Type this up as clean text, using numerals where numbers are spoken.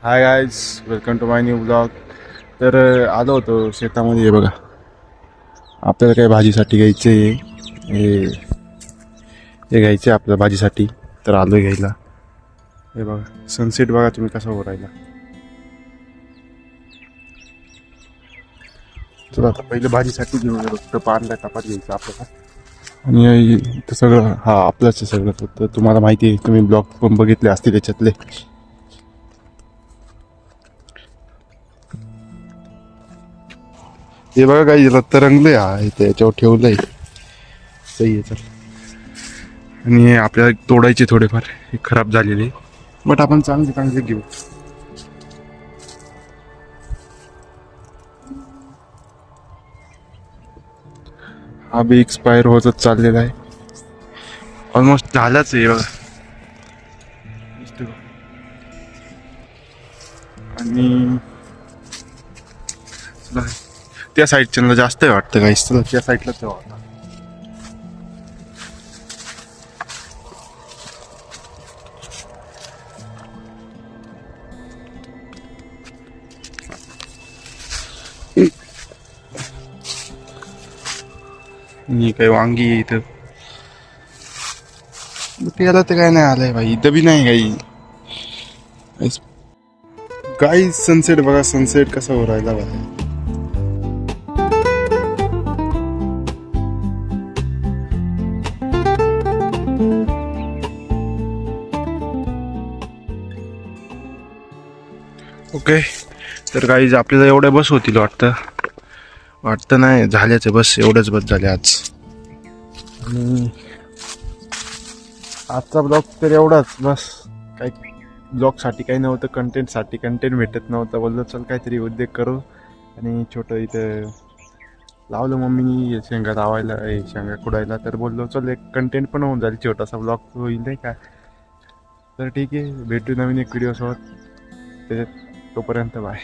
High guys, welcome to my new blog. तर आलो होतो शेतामध्ये. हे बघा, आपल्याला काय भाजीसाठी घ्यायचे हे घ्यायचे आपल्याला भाजीसाठी. तर आलो घ्यायला. हे बघा सनसेट बघा तुम्ही कसा हो राहिला. तर आता पहिले भाजीसाठी घेऊन गेलो तर पानला टपात घ्यायचं आपल्याला. आणि इथं सगळं आपलंच आहे सगळं. तर तुम्हाला माहिती आहे, तुम्ही ब्लॉग पण बघितले असतील त्याच्यातले. हे बघा काही रत्त रंगले इथे याच्यावर ठेवलंय. सही आहे चल. आणि हे आपल्याला तोडायचे थोडेफार, हे खराब झालेले, बट आपण चांगले चांगले घेऊ. हा बी एक्सपायर होतच चाललेला आहे. ऑलमोस्ट झालाच आहे बघा. आणि त्या साईडच्या जास्त आहे वाटतं काहीच. तर त्या साईडला तेव्हा आणि काही वांगी आहे इथं. त्याला तर काय नाही आलंय भाई, इथं बी नाही काही. काही सनसेट बघा, सनसेट कसा हो राहिला भाई. ओके, तर काही आपल्याला एवढ्या बस होतील वाटतं नाही झाल्याचे. बस एवढंच बस झाले आज. आणि आजचा ब्लॉग तर एवढाच बस. काही ब्लॉगसाठी काही नव्हतं, कंटेंटसाठी कंटेंट भेटत नव्हतं. बोललो चल काहीतरी उद्योग करू. आणि छोटं इथं लावलं मम्मीनी शेंगा लावायला, शेंगा कुडायला. तर बोललो चल एक कंटेंट पण होऊन जाईल, छोटासा ब्लॉग होईल नाही का. तर ठीक आहे, भेटू नवीन एक व्हिडिओ सोबत. त्याच्यात तोपर्यंत बाय.